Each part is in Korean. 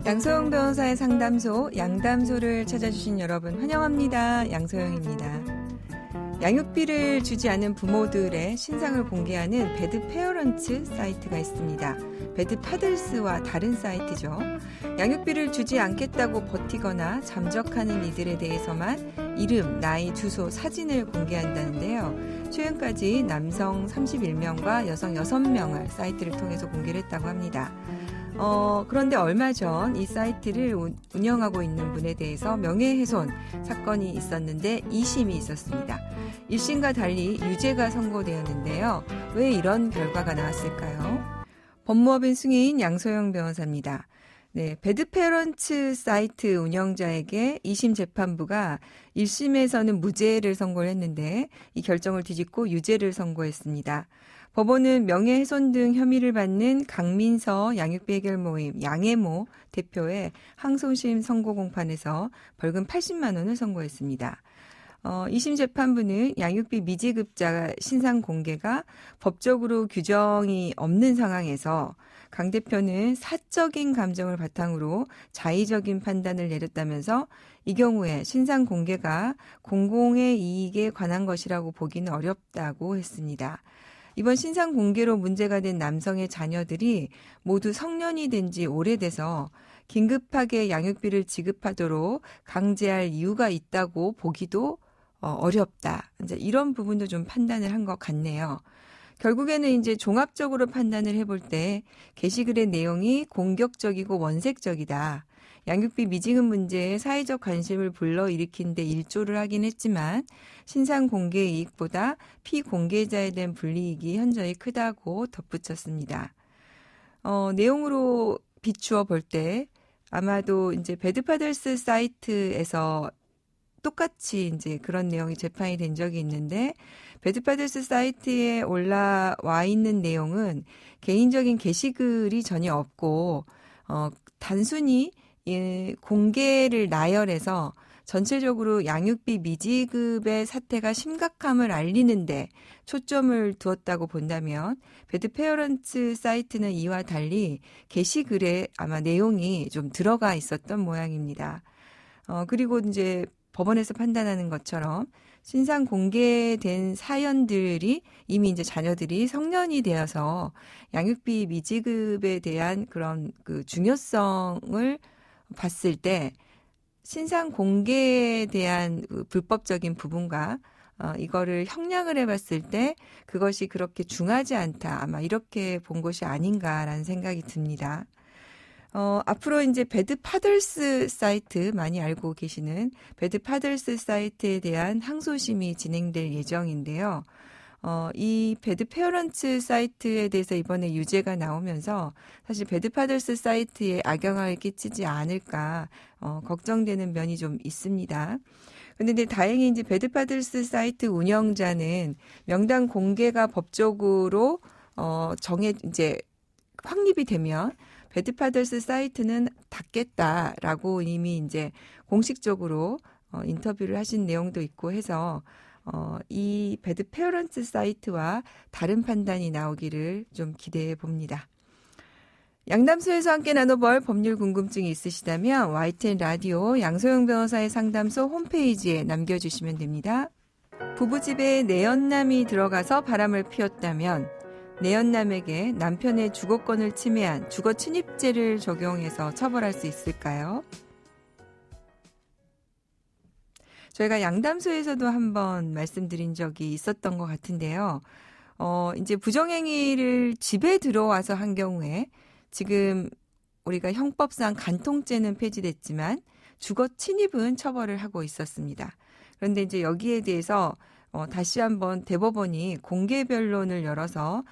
양소영 변호사의 상담소, 양담소를 찾아주신 여러분 환영합니다. 양소영입니다. 양육비를 주지 않은 부모들의 신상을 공개하는 배드 페어런츠 사이트가 있습니다. 배드 파들스와 다른 사이트죠. 양육비를 주지 않겠다고 버티거나 잠적하는 이들에 대해서만 이름, 나이, 주소, 사진을 공개한다는데요. 최근까지 남성 31명과 여성 6명을 사이트를 통해서 공개를 했다고 합니다. 그런데 얼마 전 이 사이트를 운영하고 있는 분에 대해서 명예훼손 사건이 있었는데 2심이 있었습니다. 1심과 달리 유죄가 선고되었는데요. 왜 이런 결과가 나왔을까요? 법무법인 승인 양소영 변호사입니다. 네, 배드 페어런츠 사이트 운영자에게 2심 재판부가 1심에서는 무죄를 선고를 했는데 이 결정을 뒤집고 유죄를 선고했습니다. 법원은 명예훼손 등 혐의를 받는 강민서 양육비 해결 모임 양해모 대표의 항소심 선고 공판에서 벌금 80만 원을 선고했습니다. 2심 재판부는 양육비 미지급자 신상 공개가 법적으로 규정이 없는 상황에서 강 대표는 사적인 감정을 바탕으로 자의적인 판단을 내렸다면서 이 경우에 신상 공개가 공공의 이익에 관한 것이라고 보기는 어렵다고 했습니다. 이번 신상 공개로 문제가 된 남성의 자녀들이 모두 성년이 된 지 오래돼서 긴급하게 양육비를 지급하도록 강제할 이유가 있다고 보기도 어렵다. 이제 이런 부분도 좀 판단을 한 것 같네요. 결국에는 이제 종합적으로 판단을 해볼 때 게시글의 내용이 공격적이고 원색적이다. 양육비 미지급 문제에 사회적 관심을 불러일으킨 데 일조를 하긴 했지만 신상 공개 이익보다 피공개자에 대한 불이익이 현저히 크다고 덧붙였습니다. 내용으로 비추어 볼 때 아마도 이제 배드파들스 사이트에서 똑같이 이제 그런 내용이 재판이 된 적이 있는데 배드파들스 사이트에 올라와 있는 내용은 개인적인 게시글이 전혀 없고 단순히 공개를 나열해서 전체적으로 양육비 미지급의 사태가 심각함을 알리는데 초점을 두었다고 본다면 배드 페어런츠 사이트는 이와 달리 게시글에 아마 내용이 좀 들어가 있었던 모양입니다. 그리고 이제 법원에서 판단하는 것처럼 신상 공개된 사연들이 이미 이제 자녀들이 성년이 되어서 양육비 미지급에 대한 그런 그 중요성을 봤을 때 신상 공개에 대한 불법적인 부분과 이거를 형량을 해봤을 때 그것이 그렇게 중하지 않다. 아마 이렇게 본 것이 아닌가라는 생각이 듭니다. 앞으로 이제 배드 파들스 사이트 많이 알고 계시는 배드 파들스 사이트에 대한 항소심이 진행될 예정인데요. 이 배드 페어런츠 사이트에 대해서 이번에 유죄가 나오면서 사실 배드 파들스 사이트에 악영향을 끼치지 않을까 걱정되는 면이 좀 있습니다. 근데 다행히 이제 배드 파들스 사이트 운영자는 명단 공개가 법적으로 이제 확립이 되면 배드 파들스 사이트는 닫겠다라고 이미 이제 공식적으로 인터뷰를 하신 내용도 있고 해서 이 배드 페어런츠 사이트와 다른 판단이 나오기를 좀 기대해 봅니다. 양담소에서 함께 나눠볼 법률 궁금증이 있으시다면 YTN 라디오 양소영 변호사의 상담소 홈페이지에 남겨주시면 됩니다. 부부집에 내연남이 들어가서 바람을 피웠다면 내연남에게 남편의 주거권을 침해한 주거침입죄를 적용해서 처벌할 수 있을까요? 저희가 양담소에서도 한번 말씀드린 적이 있었던 것 같은데요. 이제 부정행위를 집에 들어와서 한 경우에 지금 우리가 형법상 간통죄는 폐지됐지만 주거 침입은 처벌을 하고 있었습니다. 그런데 이제 여기에 대해서 다시 한번 대법원이 공개 변론을 열어서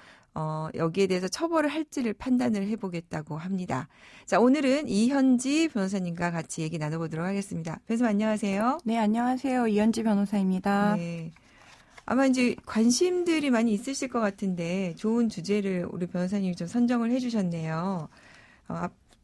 여기에 대해서 처벌을 할지를 판단을 해보겠다고 합니다. 자, 오늘은 이현지 변호사님과 같이 얘기 나눠보도록 하겠습니다. 변호사님 안녕하세요. 네, 안녕하세요. 이현지 변호사입니다. 네. 아마 이제 관심들이 많이 있으실 것 같은데 좋은 주제를 우리 변호사님이 좀 선정을 해주셨네요.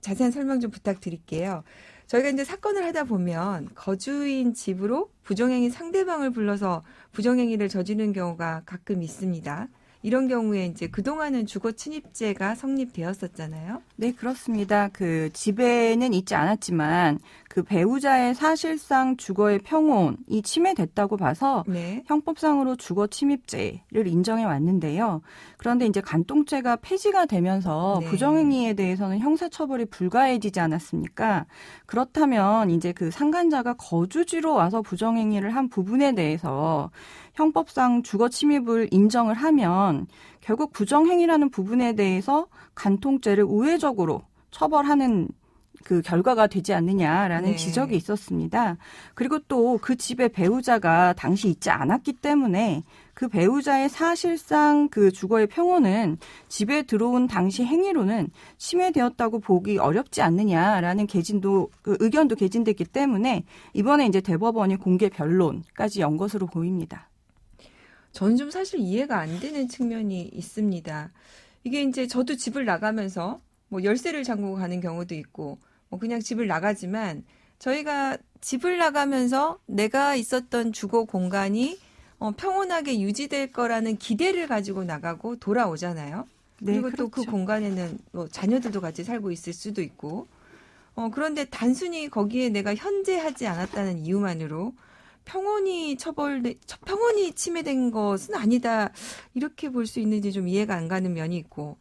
자세한 설명 좀 부탁드릴게요. 저희가 이제 사건을 하다 보면 거주인 집으로 부정행위 상대방을 불러서 부정행위를 저지르는 경우가 가끔 있습니다. 이런 경우에 이제 그동안은 주거 침입죄가 성립되었었잖아요. 네, 그렇습니다. 그 집에는 있지 않았지만 그 배우자의 사실상 주거의 평온이 침해됐다고 봐서 네. 형법상으로 주거 침입죄를 인정해 왔는데요. 그런데 이제 간통죄가 폐지가 되면서 네. 부정행위에 대해서는 형사처벌이 불가해지지 않았습니까? 그렇다면 이제 그 상간자가 거주지로 와서 부정행위를 한 부분에 대해서 형법상 주거 침입을 인정을 하면 결국 부정행위라는 부분에 대해서 간통죄를 우회적으로 처벌하는 그 결과가 되지 않느냐라는 네. 지적이 있었습니다. 그리고 또 그 집에 배우자가 당시 있지 않았기 때문에 그 배우자의 사실상 그 주거의 평온은 집에 들어온 당시 행위로는 침해되었다고 보기 어렵지 않느냐라는 그 의견도 개진됐기 때문에 이번에 이제 대법원이 공개 변론까지 연 것으로 보입니다. 저는 좀 사실 이해가 안 되는 측면이 있습니다. 이게 이제 저도 집을 나가면서 뭐 열쇠를 잠그고 가는 경우도 있고 뭐 그냥 집을 나가지만 저희가 집을 나가면서 내가 있었던 주거 공간이 평온하게 유지될 거라는 기대를 가지고 나가고 돌아오잖아요. 네, 그리고 또 그 그렇죠. 공간에는 뭐 자녀들도 같이 살고 있을 수도 있고 그런데 단순히 거기에 내가 현재하지 않았다는 이유만으로 평온이 침해된 것은 아니다. 이렇게 볼 수 있는지 좀 이해가 안 가는 면이 있고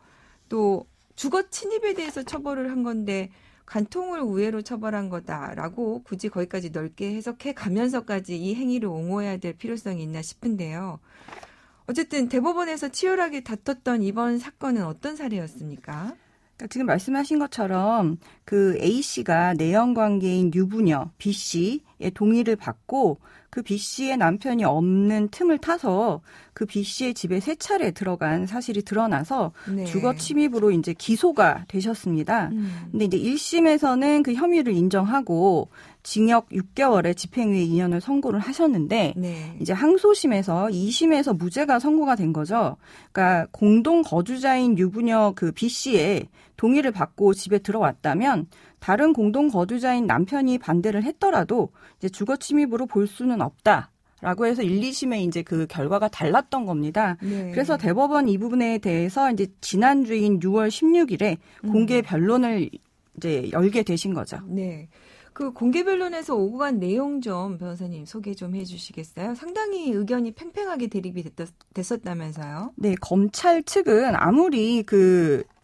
또 주거 침입에 대해서 처벌을 한 건데 간통을 우회로 처벌한 거다라고 굳이 거기까지 넓게 해석해 가면서까지 이 행위를 옹호해야 될 필요성이 있나 싶은데요. 어쨌든 대법원에서 치열하게 다퉜던 이번 사건은 어떤 사례였습니까? 그러니까 지금 말씀하신 것처럼 그 A씨가 내연관계인 유부녀 B씨의 동의를 받고 그 B씨의 남편이 없는 틈을 타서 그 B씨의 집에 3차례 들어간 사실이 드러나서 네. 주거 침입으로 이제 기소가 되셨습니다. 근데 이제 1심에서는 그 혐의를 인정하고 징역 6개월의 집행유예 2년을 선고를 하셨는데 네. 이제 항소심에서 2심에서 무죄가 선고가 된 거죠. 그러니까 공동 거주자인 유부녀 그 B씨의 동의를 받고 집에 들어왔다면 다른 공동 거주자인 남편이 반대를 했더라도 이제 주거 침입으로 볼 수는 없다라고 해서 1, 2심에 이제 그 결과가 달랐던 겁니다. 네. 그래서 대법원 이 부분에 대해서 이제 지난주인 6월 16일에 공개 변론을 이제 열게 되신 거죠. 네. 그 공개 변론에서 오고 간 내용 좀 변호사님 소개 좀 해주시겠어요? 상당히 의견이 팽팽하게 대립이 됐었다면서요? 네, 검찰 측은 아무리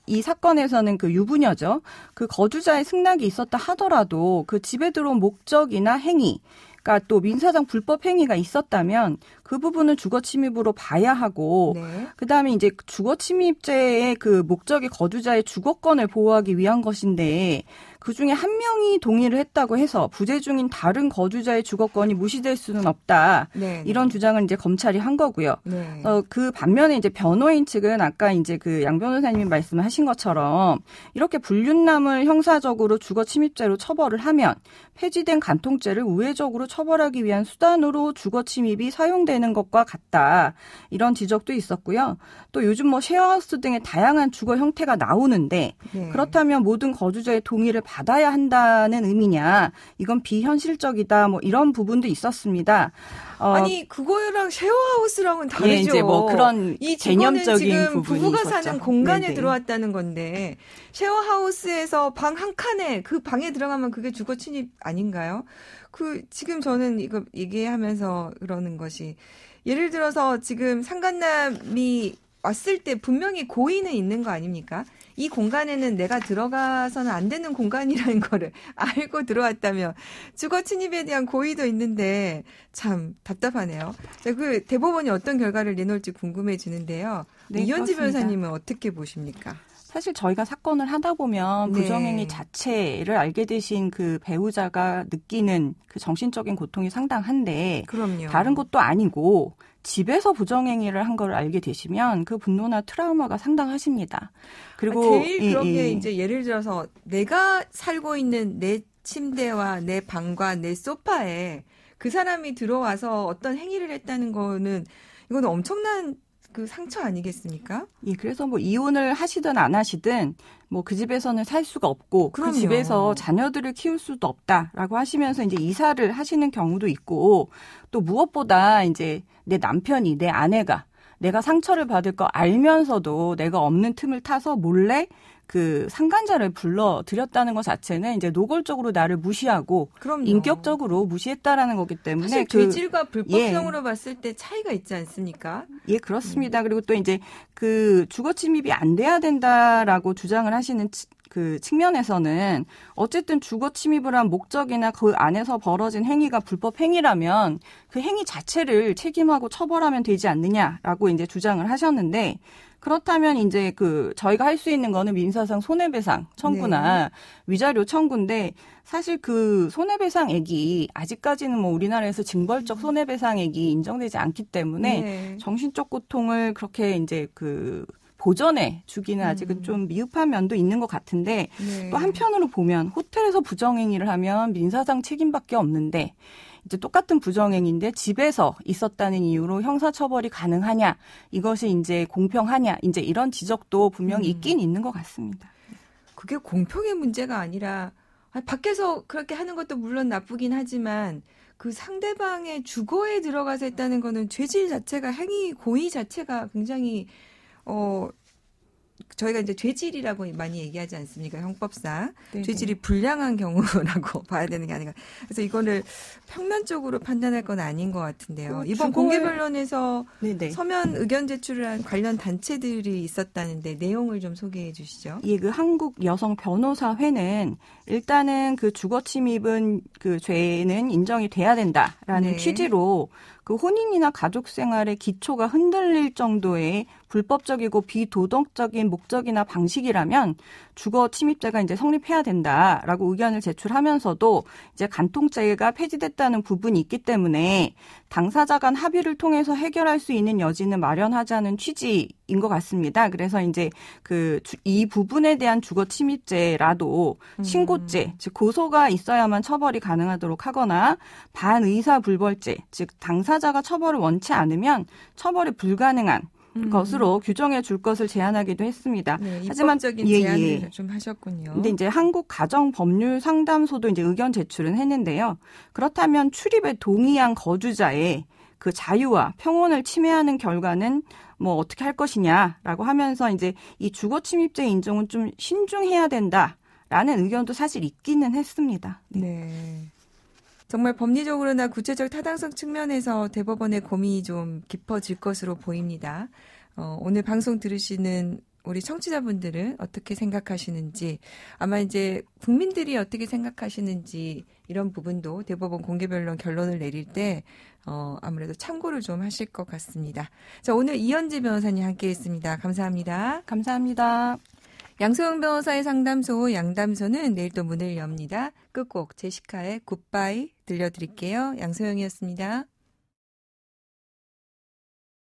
이 사건에서는 그 유부녀죠. 그 거주자의 승낙이 있었다 하더라도 그 집에 들어온 목적이나 행위, 그러니까 또 민사상 불법 행위가 있었다면 그 부분은 주거 침입으로 봐야 하고 네. 그다음에 이제 주거 침입죄의 그 목적이 거주자의 주거권을 보호하기 위한 것인데 그중에 한 명이 동의를 했다고 해서 부재 중인 다른 거주자의 주거권이 무시될 수는 없다. 네. 이런 주장을 이제 검찰이 한 거고요. 네. 그 반면에 이제 변호인 측은 아까 이제 그 양 변호사님이 말씀하신 것처럼 이렇게 불륜남을 형사적으로 주거 침입죄로 처벌을 하면 폐지된 간통죄를 우회적으로 처벌하기 위한 수단으로 주거 침입이 사용되는 것과 같다. 이런 지적도 있었고요. 또 요즘 뭐 쉐어하우스 등의 다양한 주거 형태가 나오는데 네. 그렇다면 모든 거주자의 동의를 받아야 한다는 의미냐? 이건 비현실적이다. 뭐 이런 부분도 있었습니다. 아니 그거랑 쉐어하우스랑은 다르죠. 예, 이제 뭐 그런 이 개념적인 지금 부분이 부부가 있었죠. 사는 공간에 네네. 들어왔다는 건데 쉐어하우스에서 방 한 칸에 그 방에 들어가면 그게 주거 침입 아닌가요? 지금 저는 이거 얘기하면서 그러는 것이 예를 들어서 지금 상간남이 왔을 때 분명히 고의는 있는 거 아닙니까? 이 공간에는 내가 들어가서는 안 되는 공간이라는 거를 알고 들어왔다면 주거 침입에 대한 고의도 있는데 참 답답하네요. 그 대법원이 어떤 결과를 내놓을지 궁금해지는데요. 네, 이현지 그렇습니다. 변호사님은 어떻게 보십니까? 사실 저희가 사건을 하다 보면 네. 부정행위 자체를 알게 되신 그 배우자가 느끼는 그 정신적인 고통이 상당한데 그럼요. 다른 것도 아니고 집에서 부정행위를 한 걸 알게 되시면 그 분노나 트라우마가 상당하십니다. 그리고 제일 그런 게 이제 예를 들어서 내가 살고 있는 내 침대와 내 방과 내 소파에 그 사람이 들어와서 어떤 행위를 했다는 거는 이거는 엄청난 그 상처 아니겠습니까? 예, 그래서 뭐 이혼을 하시든 안 하시든 뭐 그 집에서는 살 수가 없고 그럼요. 그 집에서 자녀들을 키울 수도 없다라고 하시면서 이제 이사를 하시는 경우도 있고 또 무엇보다 이제 내 남편이 내 아내가 내가 상처를 받을 거 알면서도 내가 없는 틈을 타서 몰래 그 상간자를 불러들였다는 것 자체는 이제 노골적으로 나를 무시하고 그럼요. 인격적으로 무시했다라는 거기 때문에 사실 죄질과 불법성으로 봤을 때 차이가 있지 않습니까? 예, 그렇습니다. 그리고 또 이제 그 주거 침입이 안 돼야 된다라고 주장을 하시는 그 측면에서는 어쨌든 주거 침입을 한 목적이나 그 안에서 벌어진 행위가 불법 행위라면 그 행위 자체를 책임하고 처벌하면 되지 않느냐라고 이제 주장을 하셨는데, 그렇다면 이제 그 저희가 할 수 있는 거는 민사상 손해배상 청구나 위자료 청구인데, 사실 그 손해배상액이 아직까지는 뭐 우리나라에서 징벌적 손해배상액이 인정되지 않기 때문에 정신적 고통을 그렇게 이제 그 보전해 주기는 아직은 좀 미흡한 면도 있는 것 같은데, 또 한편으로 보면 호텔에서 부정행위를 하면 민사상 책임밖에 없는데 이제 똑같은 부정행위인데 집에서 있었다는 이유로 형사처벌이 가능하냐, 이것이 이제 공평하냐, 이제 이런 지적도 분명히 있긴 있는 것 같습니다. 그게 공평의 문제가 아니라 밖에서 그렇게 하는 것도 물론 나쁘긴 하지만 그 상대방의 주거에 들어가서 했다는 거는 죄질 자체가, 행위 고의 자체가 굉장히 저희가 이제 죄질이라고 많이 얘기하지 않습니까? 형법상. 네네. 죄질이 불량한 경우라고 봐야 되는 게 아닌가. 그래서 이거를 평면적으로 판단할 건 아닌 것 같은데요. 이번 공개변론에서 서면 의견 제출을 한 관련 단체들이 있었다는데 내용을 좀 소개해 주시죠. 예, 그 한국 여성 변호사회는 일단은 그 주거 침입은 그 죄는 인정이 돼야 된다라는 취지로 그 혼인이나 가족 생활의 기초가 흔들릴 정도의 불법적이고 비도덕적인 목적이나 방식이라면 주거 침입죄가 이제 성립해야 된다라고 의견을 제출하면서도 이제 간통죄가 폐지됐다는 부분이 있기 때문에 당사자 간 합의를 통해서 해결할 수 있는 여지는 마련하자는 취지인 것 같습니다. 그래서 이제 이 부분에 대한 주거 침입죄라도 신고죄, 즉 고소가 있어야만 처벌이 가능하도록 하거나 반의사 불벌죄, 즉 당사자가 처벌을 원치 않으면 처벌이 불가능한 것으로 규정해 줄 것을 제안하기도 했습니다. 하지만 입법적인 제안을 좀 하셨군요. 근데 이제 한국 가정법률상담소도 이제 의견 제출은 했는데요. 그렇다면 출입에 동의한 거주자의 그 자유와 평온을 침해하는 결과는 뭐 어떻게 할 것이냐라고 하면서 이제 이 주거 침입죄 인정은 좀 신중해야 된다라는 의견도 사실 있기는 했습니다. 네. 정말 법리적으로나 구체적 타당성 측면에서 대법원의 고민이 좀 깊어질 것으로 보입니다. 오늘 방송 들으시는 우리 청취자분들은 어떻게 생각하시는지, 아마 이제 국민들이 어떻게 생각하시는지 이런 부분도 대법원 공개변론 결론을 내릴 때 아무래도 참고를 좀 하실 것 같습니다. 자, 오늘 이현지 변호사님 함께했습니다. 감사합니다. 감사합니다. 양소영 변호사의 상담소 양담소는 내일 또 문을 엽니다. 끝곡 제시카의 굿바이 들려드릴게요. 양소영이었습니다.